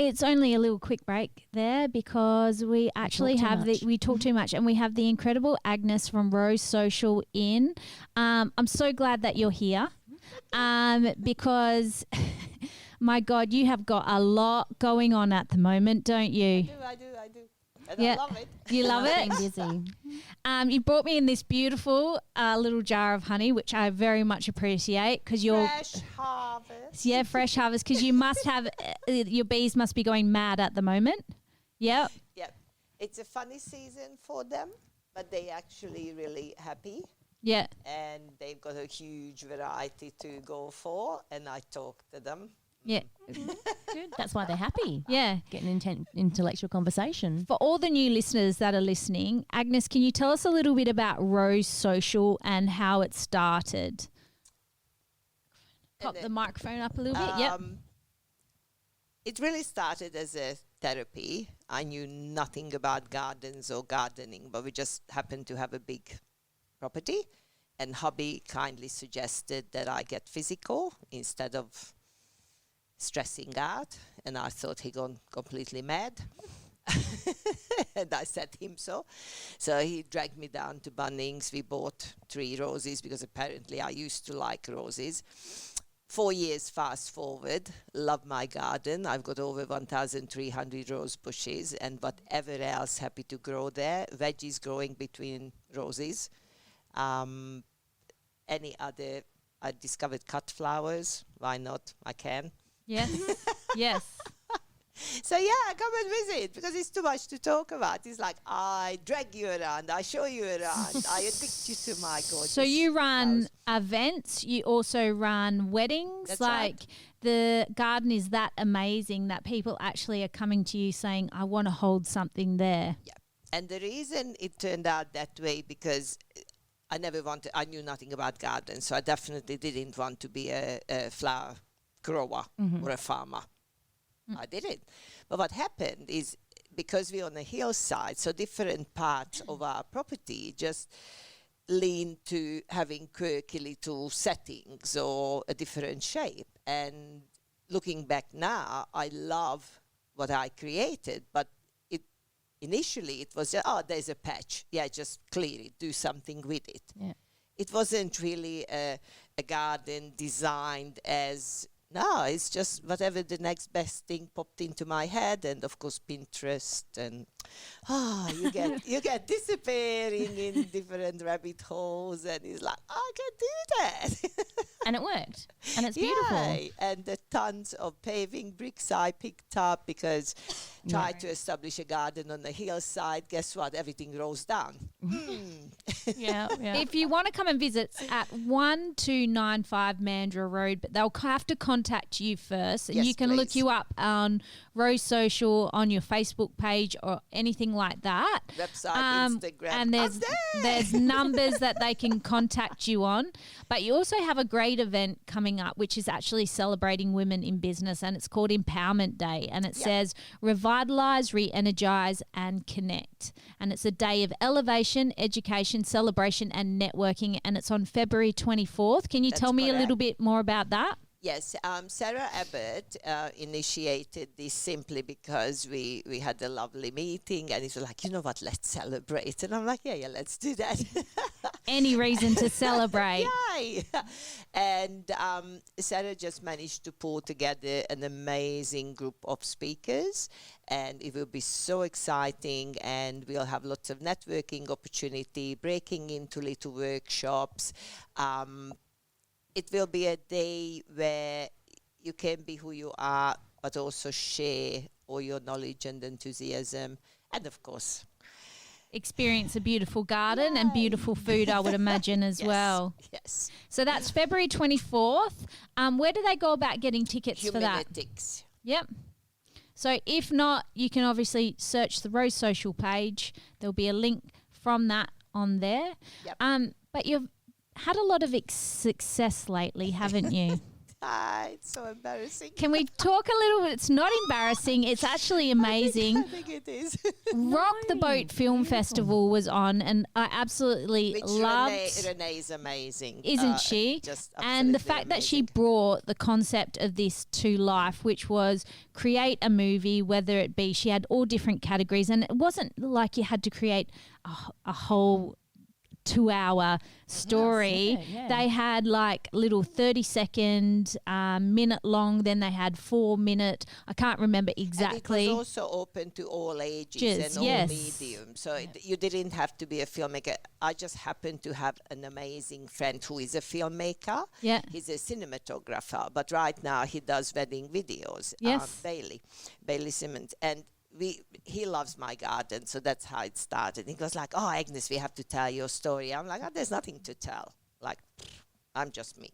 it's only a little quick break there because we actually we talk too much, and we have the incredible Agnes from Rose Social in. I'm so glad that you're here because, my God, you have got a lot going on at the moment, don't you? I do. And I love it. You love it? Being busy. You brought me in this beautiful little jar of honey, which I very much appreciate because you're Fresh harvest. Yeah, fresh harvest, because you must have your bees must be going mad at the moment. Yep. It's a funny season for them, but they actually really happy. Yeah. And they've got a huge variety to go for, and I talk to them. Yeah. Good. That's why they're happy. Yeah. Getting intellectual conversation. For all the new listeners that are listening, Agnes, can you tell us a little bit about Rose Social and how it started? Pop the microphone up a little bit. Yep. It really started as a therapy. I knew nothing about gardens or gardening, but we just happened to have a big property, and hubby kindly suggested that I get physical instead of stressing out, and I thought he gone completely mad. And I said him so he dragged me down to Bunnings. We bought 3 roses because apparently I used to like roses. 4 years fast forward, love my garden. I've got over 1,300 rose bushes and whatever else happy to grow there. Veggies growing between roses. Any other, I discovered cut flowers. Why not? I can. Yes. Yes. So yeah, come and visit because it's too much to talk about. It's like I drag you around, I show you around, I addict you to my gorgeous. So you run events, you also run weddings. That's like right. The garden is that amazing that people actually are coming to you saying, I want to hold something there. Yeah. And the reason it turned out that way because I knew nothing about gardens, so I definitely didn't want to be a flower grower or a farmer. I didn't. But what happened is because we're on a hillside, so different parts of our property just lean to having quirky little settings or a different shape. And looking back now, I love what I created, but initially it was, there's a patch. Yeah, just clear it, do something with it. Yeah. It wasn't really a garden designed as... No, it's just whatever the next best thing popped into my head, and of course Pinterest, and you get disappearing in different rabbit holes, and it's like I can do that, and it worked, and it's beautiful. Yay. And the tons of paving bricks I picked up because tried to establish a garden on the hillside. Guess what? Everything rolls down. Yeah. If you want to come and visit, it's at 1295 Mandurah Road, but they'll have to contact you first. And Yes, you can please. look you up on Rose Social, on your Facebook page or anything like that. Website, Instagram. And there's numbers that they can contact you on. But you also have a great event coming up, which is actually celebrating women in business, and it's called Empowerment Day. And it says revitalise, re-energise and connect. And it's a day of elevation, education, celebration and networking, and it's on February 24th. Can you tell me a little bit more about that? Yes, Sarah Abbott initiated this simply because we had a lovely meeting, and it was like, you know what, let's celebrate. And I'm like, yeah, let's do that. Any reason to celebrate. Yay! And Sarah just managed to pull together an amazing group of speakers, and it will be so exciting, and we'll have lots of networking opportunity, breaking into little workshops. It will be a day where you can be who you are, but also share all your knowledge and enthusiasm. And of course, experience a beautiful garden and beautiful food, I would imagine, as well. Yes. So that's February 24th. Where do they go about getting tickets for that? Humilitics. Yep. So if not, you can obviously search the Rose Social page. There'll be a link from that on there. Yep. But you've had a lot of success lately, haven't you? It's so embarrassing. Can we talk a little bit? It's not embarrassing. It's actually amazing. I think it is. Rock the Boat Film Festival was on, and I absolutely Which loved. Renee is amazing. Isn't she? Just And the absolutely fact that she amazing. brought the concept of this to life, which was create a movie, whether it be, she had all different categories, and it wasn't like you had to create a whole 2-hour story. Yeah. They had like little 30-second, minute long, then they had 4-minute. I can't remember exactly. And it was also open to all ages Yes, and all yes. mediums. So you didn't have to be a filmmaker. I just happened to have an amazing friend who is a filmmaker. Yeah. He's a cinematographer, but right now he does wedding videos. Yes. Bailey Simmons. And he loves my garden, so that's how it started. He goes like, "Oh, Agnes, we have to tell your story." I'm like, "Oh, there's nothing to tell. Like, I'm just me."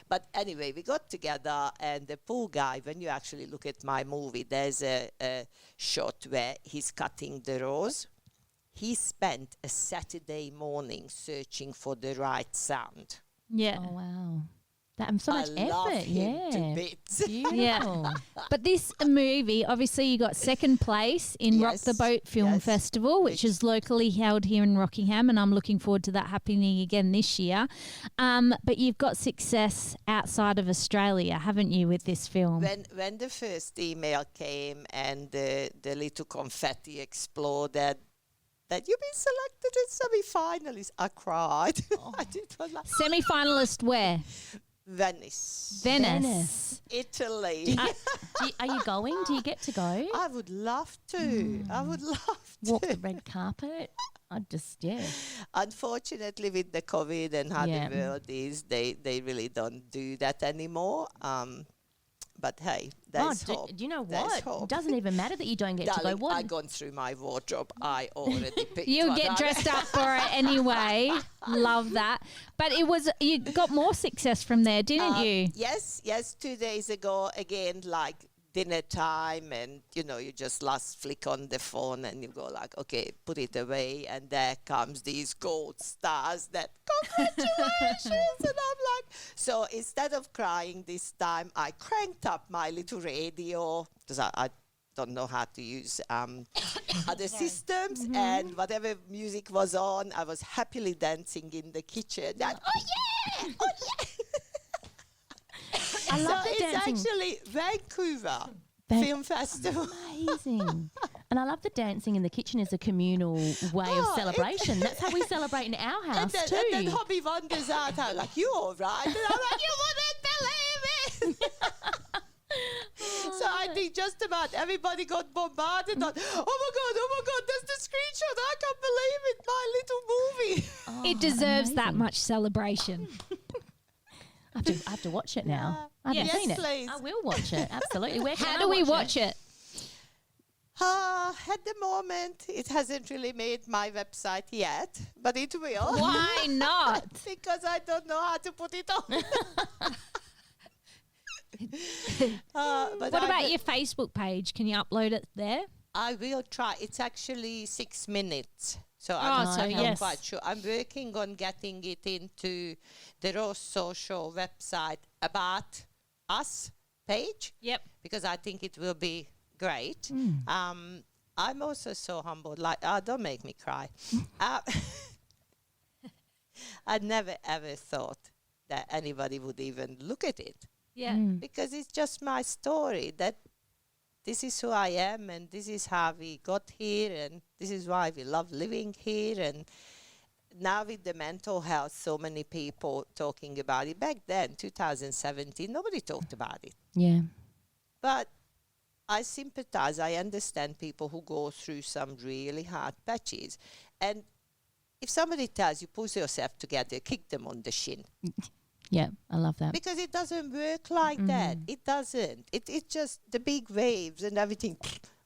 But anyway, we got together, and the poor guy, when you actually look at my movie, there's a shot where he's cutting the rose. He spent a Saturday morning searching for the right sound. Yeah. Oh, wow. So much I love effort. him Yeah. to bits. Beautiful. Yeah. But this movie, obviously, you got second place in Rock the Yes, Boat Film yes. Festival, which is locally held here in Rockingham, and I'm looking forward to that happening again this year. But you've got success outside of Australia, haven't you, with this film? When the first email came and the little confetti exploded, that you've been selected as semi-finalist, I cried. I did one like Semi-finalist where? Venice, Venice. Italy. Are you going? Do you get to go? I would love to. I would love to. Walk the red carpet? Yeah. Unfortunately, with the COVID and how Yeah. the world is, they really don't do that anymore. But hey, there's do hope. you know There's what? hope. It doesn't even matter that you don't get Darling, to go. What? I've gone through my wardrobe. I already picked You'll one get out. dressed up for it anyway. Love that. But you got more success from there, didn't you? Yes. 2 days ago, again, like dinner time, and you just last flick on the phone and you go like, okay, put it away, and there comes these gold stars that congratulations. And I'm like, so instead of crying this time, I cranked up my little radio because I don't know how to use other systems, and whatever music was on, I was happily dancing in the kitchen. And, oh yeah. I love the It's dancing. actually Vancouver Film Festival. Amazing. And I love the dancing in the kitchen as a communal way of Oh, celebration. That's how we celebrate in our house too. And then Hobby wanders out. I'm like, "You all right?" And I'm like, "You wouldn't believe it." So I think just about everybody got bombarded on, oh my God, that's the screenshot. I can't believe it. My little movie. Oh, It deserves that amazing. much celebration. I have to watch it now. I haven't Yes, seen it. please. I will watch it. Absolutely. Where can How I do we watch it? At the moment, it hasn't really made my website yet, but it will. Why not? Because I don't know how to put it on. But What about your Facebook page? Can you upload it there? I will try. It's actually 6 minutes. So Oh, I'm so not yes. quite sure. I'm working on getting it into the Rose Social website about us page, Yep. because I think it will be great. Mm. I'm also so humbled. Like, don't make me cry. I never ever thought that anybody would even look at it, Yeah. because it's just my story, that this is who I am, and this is how we got here, and this is why we love living here. And now with the mental health, so many people talking about it. Back then, 2017, nobody talked about it. Yeah. But I sympathize. I understand people who go through some really hard patches. And if somebody tells you, pull yourself together, kick them on the shin. Yeah. I love that. Because it doesn't work like that. It doesn't. It's just the big waves and everything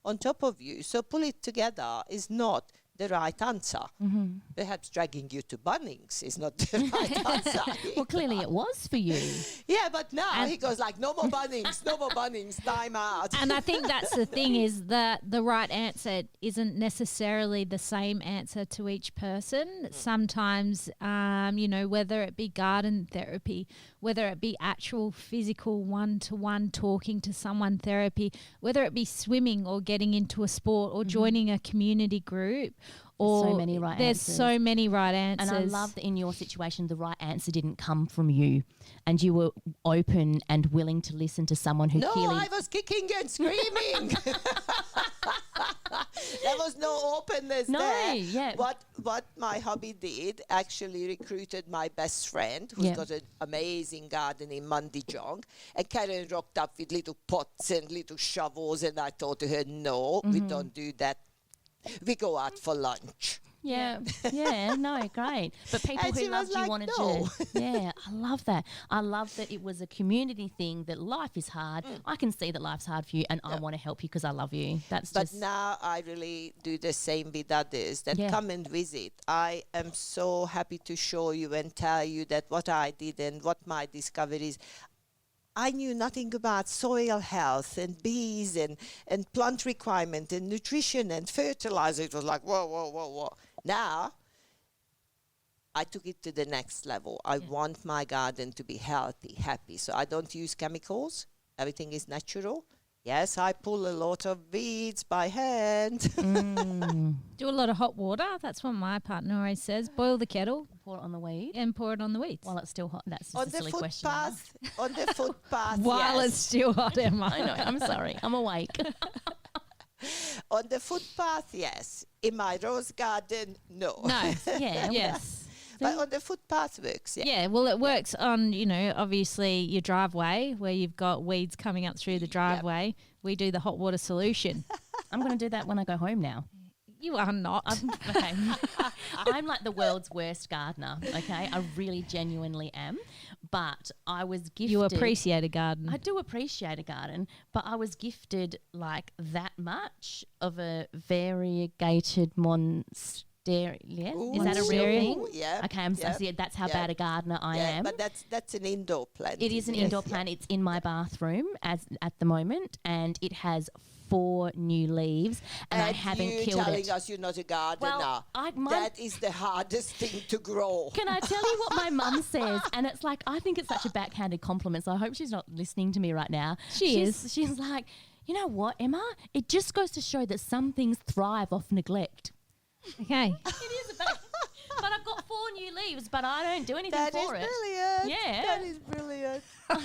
on top of you. So pull it together is not the right answer. Perhaps dragging you to Bunnings is not the right answer. Well, clearly it was for you. Yeah, but now he goes like, no more Bunnings, time out. And I think that's the thing, is that the right answer isn't necessarily the same answer to each person. Sometimes, whether it be garden therapy, whether it be actual physical one-to-one talking to someone therapy, whether it be swimming or getting into a sport or joining a community group. Or so many right there's answers. so many right answers. And I love that in your situation, the right answer didn't come from you, and you were open and willing to listen to someone who clearly... No, I was kicking and screaming. There was no openness there. Yeah. What my hubby did, actually recruited my best friend, who's got an amazing garden in Mandijong, and Karen rocked up with little pots and little shovels, and I thought to her, no, we don't do that. We go out for lunch. Yeah, no, great. But people And who she loved was you like, wanted no. to... Yeah, I love that. I love that it was a community thing, that life is hard. I can see that life's hard for you, and I want to help you because I love you. But Now I really do the same with others that come and visit. I am so happy to show you and tell you that what I did and what my discoveries. I knew nothing about soil health and bees and plant requirement and nutrition and fertilizer. It was like, whoa. Now, I took it to the next level. I want my garden to be healthy, happy. So I don't use chemicals. Everything is natural. Yes, I pull a lot of weeds by hand. Do a lot of hot water. That's what my partner always says. Boil the kettle. pour it on the weed And pour it on the weeds. while it's still hot. That's just On a the silly question. footpath, on the footpath, While yes. it's still hot, Emma. I know. I'm sorry. I'm awake. On the footpath, yes. In my rose garden, no. No. Yeah. Yes. But on the footpath works, yeah. Yeah, well, it works on, obviously your driveway where you've got weeds coming up through the driveway. We do the hot water solution. I'm going to do that when I go home now. You are not. Okay. I'm like the world's worst gardener, okay? I really genuinely am. But I was gifted... You appreciate a garden. I do appreciate a garden, but I was gifted like that much of a variegated monstera. Yeah? Ooh, Is that a real monstera. thing? Yeah. Okay, I see it. That's how bad a gardener I am. But that's an indoor plant. It is an indoor plant. It's in my bathroom at the moment, and it has 4 new leaves, and I haven't you killed telling it. us you're not a gardener. Well, that is the hardest thing to grow. Can I tell you what my mum says? And it's like, I think it's such a backhanded compliment, so I hope she's not listening to me right now. She's like, you know what, Emma? It just goes to show that some things thrive off neglect. Okay. It is but I've got 4 new leaves, but I don't do anything That for is it. brilliant. Yeah. That is brilliant. I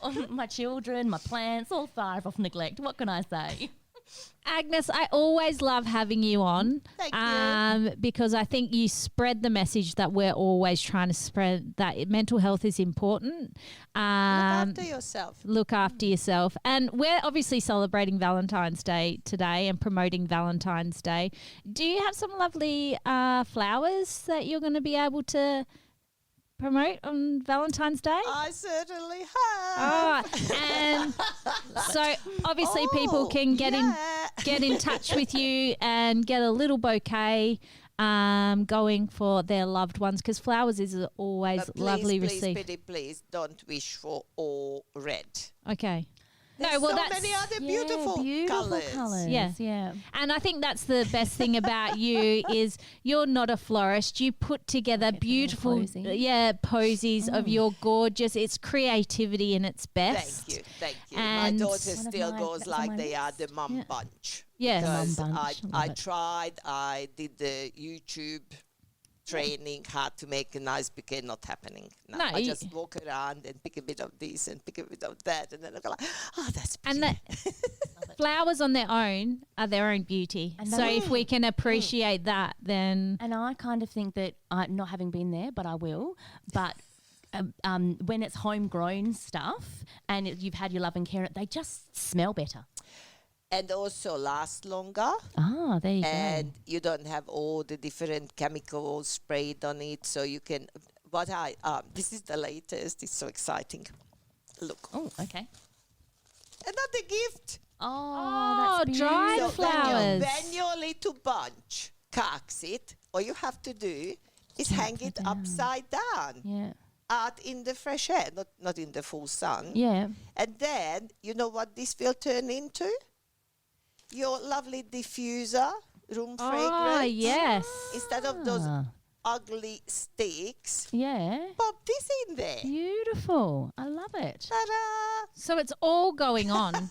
know, right? My children, my plants, all thrive off neglect. What can I say? Agnes, I always love having you on. Thank you. Because I think you spread the message that we're always trying to spread, that mental health is important. Look after yourself. Look after yourself. And we're obviously celebrating Valentine's Day today and promoting Valentine's Day. Do you have some lovely flowers that you're going to be able to promote on Valentine's Day? I certainly have. And so obviously people can get in touch with you and get a little bouquet going for their loved ones, because flowers is always But please, lovely please, received. please don't wish for all red. Okay. There's well, so that's many other beautiful colours. Yeah. And I think that's the best thing about you is you're not a florist. You put together beautiful posies of your gorgeous. It's creativity in its best. Thank you. And my daughter still goes that's like on my they are the list. mum bunch. Yes. Because Mum bunch. I tried, I did the YouTube training how to make a nice bouquet, not happening. No, No, I just walk around and pick a bit of this and pick a bit of that, and then I go like, oh, that's pretty. And flowers on their own are their own beauty. So if we can appreciate that, then... And I kind of think that, not having been there, but I will, but when it's homegrown stuff and you've had your love and care, they just smell better. And also last longer. Ah, there you And you don't have all the different chemicals sprayed on it, so you can... this is the latest. It's so exciting. Look. go. Oh, okay. Another gift. Oh, that's dried beautiful. flowers. When your little bunch cracks it, all you have to do is hang it upside down. Yeah. Out in the fresh air, not in the full sun. Yeah. And then, you know what this will turn into? Your lovely diffuser, room fragrance. Oh, yes. Instead of those ugly sticks, pop this in there. Beautiful. I love it. Ta-da! So it's all going on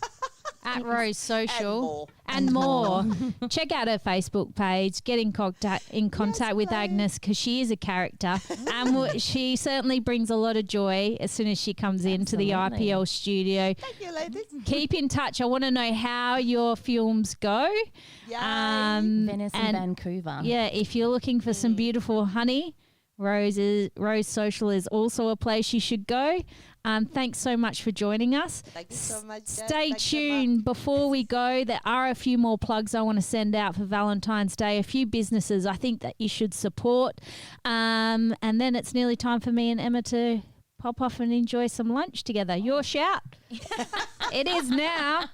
at Rose Social And more. and more. Check out her Facebook page. Get in contact with Agnes because she is a character and she certainly brings a lot of joy as soon as she comes into the IPL studio. Thank you, ladies. Keep in touch. I want to know how your films go. Venice and Vancouver. Yeah, if you're looking for some beautiful honey, Rose Social is also a place you should go. Thanks so much for joining us. Thank you so much. Stay tuned. Before we go, there are a few more plugs I want to send out for Valentine's Day. A few businesses I think that you should support. And then it's nearly time for me and Emma to pop off and enjoy some lunch together. Your shout. It is now.